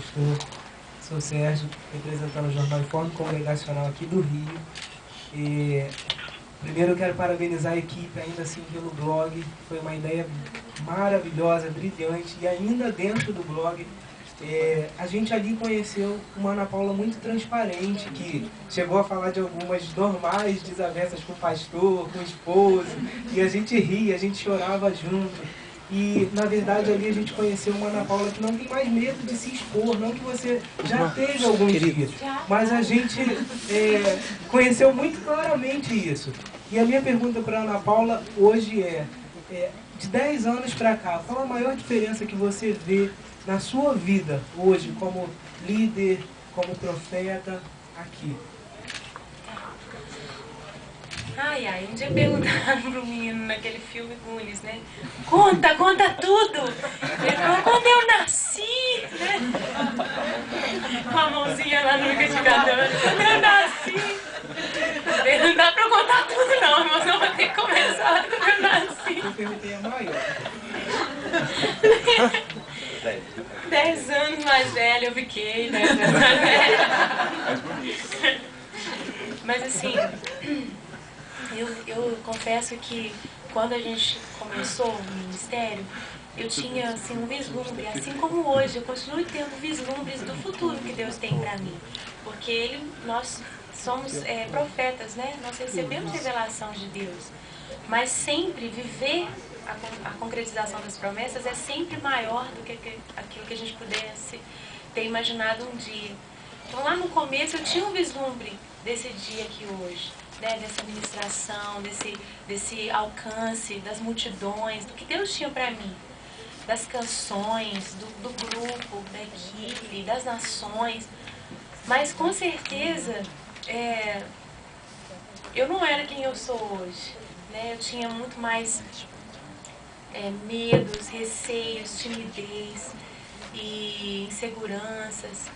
pastor. Sou Sérgio, representando o Jornal Informe Congregacional aqui do Rio. E primeiro eu quero parabenizar a equipe, ainda assim, pelo blog. Foi uma ideia maravilhosa, brilhante. E ainda dentro do blog, a gente ali conheceu uma Ana Paula muito transparente, que chegou a falar de algumas normais desavenças com o pastor, com o esposo. E a gente ria, a gente chorava junto. E, na verdade, ali a gente conheceu uma Ana Paula que não tem mais medo de se expor, não que você já teve alguns dias, mas a gente conheceu muito claramente isso. E a minha pergunta para a Ana Paula hoje de 10 anos para cá, qual a maior diferença que você vê na sua vida hoje, como líder, como profeta, aqui? Ai, um dia perguntaram pro menino naquele filme Goonies, né? Conta tudo! Ele falou, quando eu nasci, né? Com a mãozinha lá no liquidificador, quando eu nasci. Ele não dá pra eu contar tudo não, irmão, senão vai ter que começar quando eu nasci. Eu perguntei a maior. 10 anos mais velha eu fiquei, 10 anos mais velha. Mas assim, eu confesso que quando a gente começou o ministério, eu tinha assim, um vislumbre, assim como hoje, eu continuo tendo vislumbres do futuro que Deus tem para mim. Porque nós somos profetas, né? Nós recebemos revelação de Deus. Mas sempre viver a concretização das promessas é sempre maior do que aquilo que a gente pudesse ter imaginado um dia. Então lá no começo eu tinha um vislumbre desse dia aqui hoje, né? Dessa ministração, desse alcance, das multidões, do que Deus tinha para mim. Das canções, do grupo, da equipe, das nações. Mas com certeza eu não era quem eu sou hoje, né? Eu tinha muito mais medos, receios, timidez e inseguranças,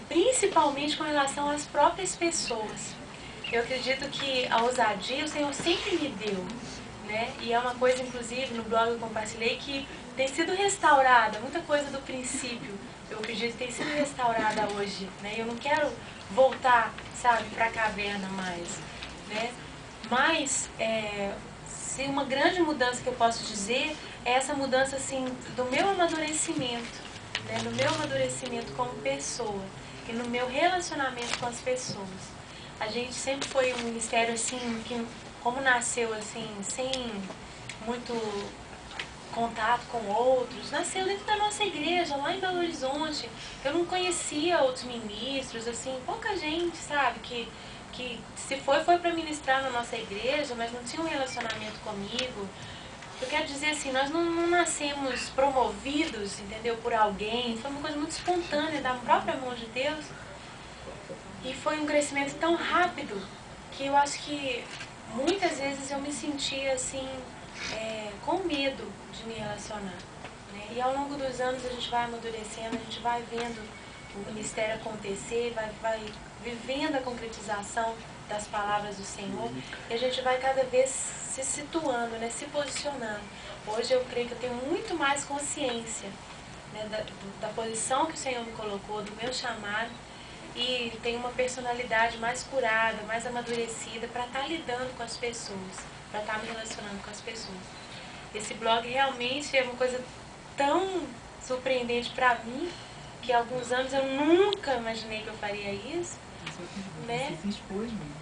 principalmente com relação às próprias pessoas. Eu acredito que a ousadia o Senhor sempre me deu, né? E é uma coisa, inclusive, no blog eu compartilhei, que tem sido restaurada, muita coisa do princípio, eu acredito que tem sido restaurada hoje, né? Eu não quero voltar, sabe, para a caverna mais, né? Mas, se uma grande mudança que eu posso dizer é essa mudança, assim, do meu amadurecimento, né? No meu amadurecimento como pessoa e no meu relacionamento com as pessoas. A gente sempre foi um ministério, assim, que como nasceu, assim, sem muito contato com outros, nasceu dentro da nossa igreja, lá em Belo Horizonte. Eu não conhecia outros ministros, assim, pouca gente, sabe, que se foi para ministrar na nossa igreja, mas não tinha um relacionamento comigo. Eu quero dizer assim, nós não nascemos promovidos, entendeu, por alguém, foi uma coisa muito espontânea, da própria mão de Deus. E foi um crescimento tão rápido que eu acho que muitas vezes eu me sentia assim, com medo de me relacionar, né? E ao longo dos anos a gente vai amadurecendo, a gente vai vendo o ministério acontecer, vai vivendo a concretização das palavras do Senhor, e a gente vai cada vez se situando, né, se posicionando. Hoje eu creio que eu tenho muito mais consciência, né, da posição que o Senhor me colocou, do meu chamado, e tenho uma personalidade mais curada, mais amadurecida para estar lidando com as pessoas, para estar me relacionando com as pessoas. Esse blog realmente é uma coisa tão surpreendente para mim, que há alguns anos eu nunca imaginei que eu faria isso, né? Você se expôs mesmo.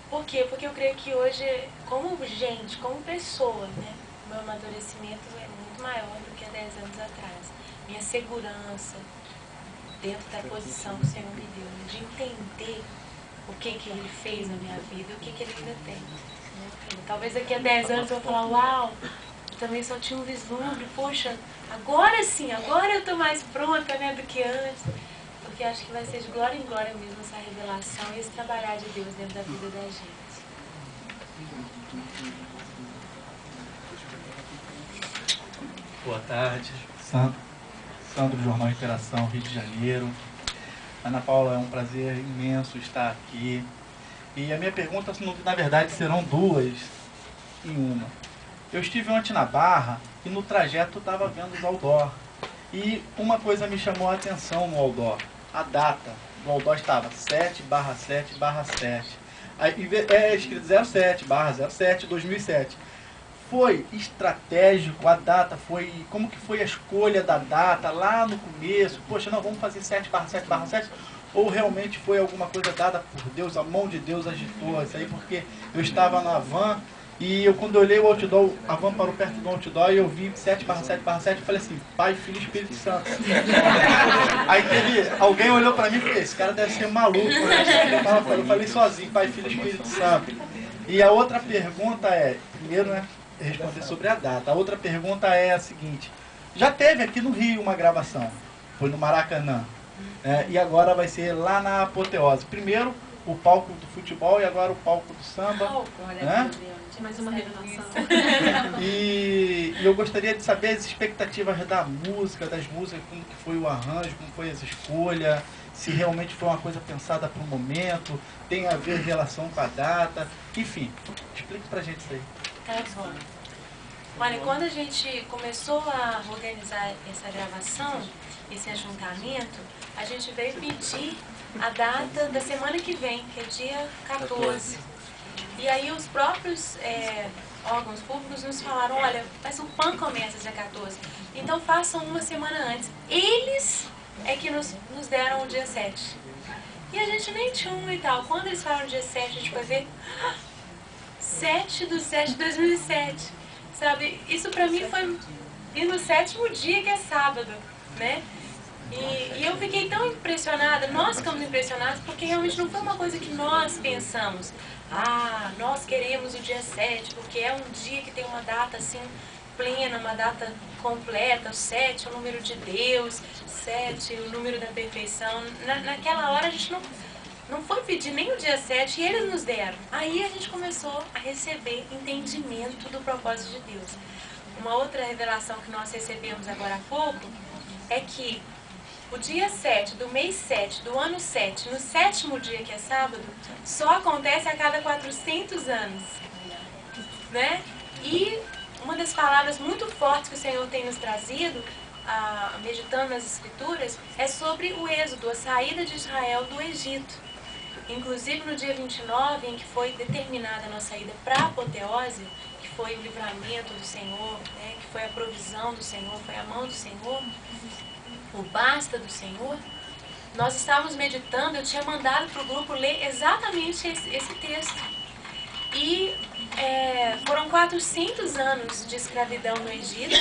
Por quê? Porque eu creio que hoje, como gente, como pessoa, né, o meu amadurecimento é muito maior do que há 10 anos atrás. Minha segurança dentro da posição que o Senhor me deu, de entender o que Ele fez na minha vida e o que Ele ainda tem, né? Talvez daqui a 10 anos eu vou falar, uau, eu também só tinha um vislumbre, poxa, agora sim, agora eu estou mais pronta, né, do que antes. Porque acho que vai ser de glória em glória mesmo essa revelação e esse trabalhar de Deus dentro da vida da gente. Boa tarde, Sandro do Jornal Interação, Rio de Janeiro. Ana Paula, é um prazer imenso estar aqui. E a minha pergunta, na verdade, serão duas em uma. Eu estive ontem na Barra e no trajeto estava vendo os outdoor. E uma coisa me chamou a atenção no outdoor. A data do outdoor estava 7/7/7. Aí é escrito 07/07/2007. Foi estratégico a data? Como que foi a escolha da data lá no começo? Poxa, não, vamos fazer 7/7/7? Ou realmente foi alguma coisa dada por Deus, a mão de Deus agitou isso aí? Porque eu estava na van e quando eu olhei o outdoor, a van parou perto do outdoor e eu vi 7/7/7 e falei assim, Pai, Filho e Espírito Santo. Aí alguém olhou para mim e falou, esse cara deve ser maluco. Eu falei sozinho, Pai, Filho e Espírito Santo. E a outra pergunta primeiro, né, responder sobre a data. A outra pergunta é a seguinte, já teve aqui no Rio uma gravação, foi no Maracanã, e agora vai ser lá na Apoteose. Primeiro o palco do futebol e agora o palco do samba. Né? Mais uma revelação. E eu gostaria de saber as expectativas das músicas, como que foi o arranjo, como foi as escolhas, se realmente foi uma coisa pensada para o momento, tem a ver em relação com a data, enfim, explique pra gente isso aí. Tá bom. Olha, quando a gente começou a organizar essa gravação, esse ajuntamento, a gente veio pedir a data da semana que vem, que é dia 14. E aí os próprios órgãos públicos nos falaram, olha, mas o PAN começa dia 14, então façam uma semana antes. Eles é que nos deram o dia 7. E a gente nem tinha um e tal. Quando eles falaram dia 7, a gente foi ver 7/7/2007. Sabe, isso pra mim foi ir no 7º dia, que é sábado, né? E eu fiquei tão impressionada, nós ficamos impressionados, porque realmente não foi uma coisa que nós pensamos. Ah, nós queremos o dia 7, porque é um dia que tem uma data assim plena, uma data completa. O 7 é o número de Deus, 7 é o número da perfeição. Naquela hora a gente não foi pedir nem o dia 7 e eles nos deram. Aí a gente começou a receber entendimento do propósito de Deus. Uma outra revelação que nós recebemos agora há pouco é que o dia 7 do mês 7 do ano 7, no 7º dia, que é sábado, só acontece a cada 400 anos, né? E uma das palavras muito fortes que o Senhor tem nos trazido, meditando nas Escrituras, é sobre o êxodo, a saída de Israel do Egito. Inclusive no dia 29, em que foi determinada a nossa ida para a Apoteose, que foi o livramento do Senhor, né? Que foi a provisão do Senhor, foi a mão do Senhor, o basta do Senhor, nós estávamos meditando, eu tinha mandado para o grupo ler exatamente esse texto. E foram 400 anos de escravidão no Egito.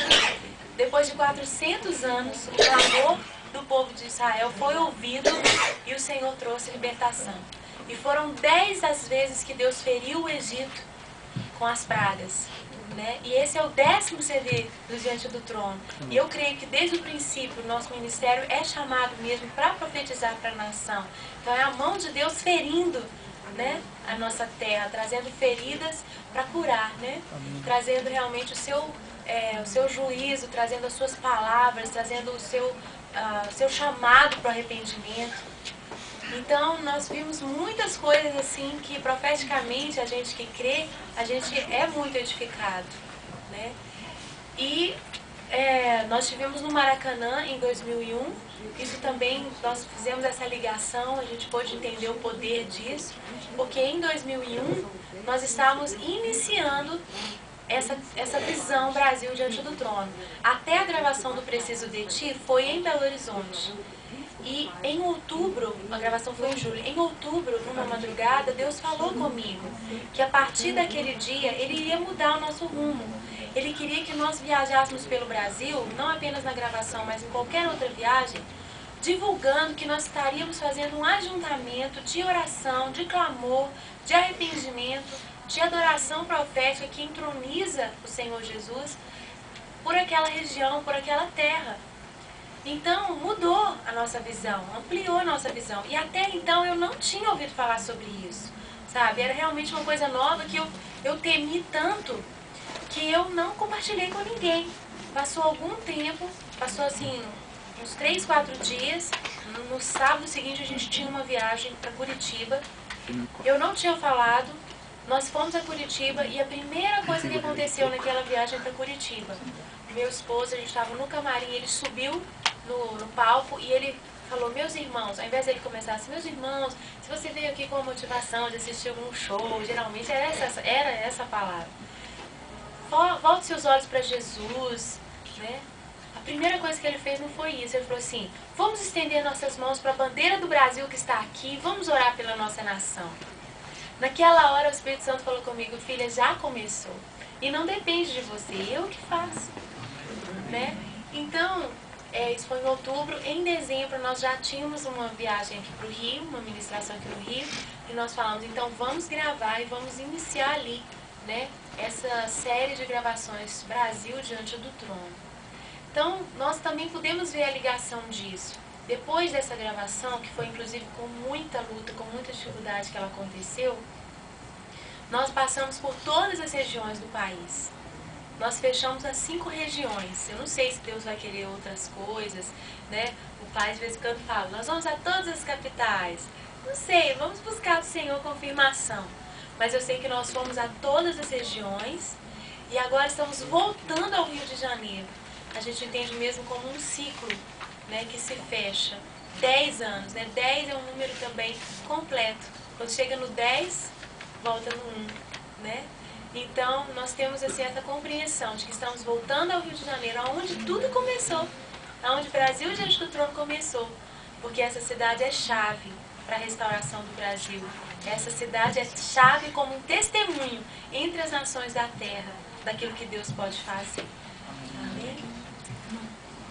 Depois de 400 anos, o clamor do povo de Israel foi ouvido e o Senhor trouxe libertação. E foram 10 as vezes que Deus feriu o Egito com as pragas. Né? E esse é o 10º CD do Diante do Trono. E eu creio que desde o princípio o nosso ministério é chamado mesmo para profetizar para a nação. Então é a mão de Deus ferindo, né, a nossa terra, trazendo feridas para curar, né? Trazendo realmente o seu juízo, trazendo as suas palavras, trazendo o seu chamado para o arrependimento. Então, nós vimos muitas coisas assim que, profeticamente, a gente que crê, a gente é muito edificado, né? E nós tivemos no Maracanã em 2001, isso também, nós fizemos essa ligação, a gente pôde entender o poder disso, porque em 2001 nós estávamos iniciando essa visão Brasil diante do trono. Até a gravação do Preciso de Ti foi em Belo Horizonte. E em outubro, a gravação foi em julho, em outubro, numa madrugada, Deus falou comigo que a partir daquele dia Ele iria mudar o nosso rumo. Ele queria que nós viajássemos pelo Brasil, não apenas na gravação, mas em qualquer outra viagem, divulgando que nós estaríamos fazendo um ajuntamento de oração, de clamor, de arrependimento, de adoração profética que entroniza o Senhor Jesus por aquela região, por aquela terra. Então, mudou a nossa visão, ampliou a nossa visão. E até então eu não tinha ouvido falar sobre isso, sabe? Era realmente uma coisa nova que eu temi tanto que eu não compartilhei com ninguém. Passou algum tempo, passou assim uns 3, 4 dias. No sábado seguinte a gente tinha uma viagem para Curitiba. Eu não tinha falado. Nós fomos a Curitiba e a primeira coisa que aconteceu naquela viagem para Curitiba meu esposo, a gente estava no camarim, ele subiu no palco e ele falou, meus irmãos, ao invés dele começar assim, meus irmãos, se você veio aqui com a motivação de assistir algum show, geralmente era essa a palavra. Volte seus olhos para Jesus, né? A primeira coisa que ele fez não foi isso, ele falou assim, vamos estender nossas mãos para a bandeira do Brasil que está aqui, vamos orar pela nossa nação. Naquela hora o Espírito Santo falou comigo, filha, já começou. E não depende de você, eu que faço. Né? Então, isso foi em outubro. Em dezembro nós já tínhamos uma viagem aqui para o Rio, uma ministração aqui no Rio. E nós falamos, então vamos gravar e vamos iniciar ali, né, essa série de gravações Brasil diante do trono. Então, nós também podemos ver a ligação disso. Depois dessa gravação, que foi inclusive com muita luta, com muita dificuldade que ela aconteceu, nós passamos por todas as regiões do país. Nós fechamos as 5 regiões. Eu não sei se Deus vai querer outras coisas, né? O pai de vez em quando fala, nós vamos a todas as capitais. Não sei, vamos buscar do Senhor confirmação. Mas eu sei que nós fomos a todas as regiões e agora estamos voltando ao Rio de Janeiro. A gente entende mesmo como um ciclo, né, que se fecha. 10 anos, né? 10 é um número também completo. Quando chega no 10, volta no 1, né? Então, nós temos assim, essa compreensão de que estamos voltando ao Rio de Janeiro, onde tudo começou, onde o Brasil diante do trono começou, porque essa cidade é chave para a restauração do Brasil. Essa cidade é chave como um testemunho entre as nações da terra, daquilo que Deus pode fazer.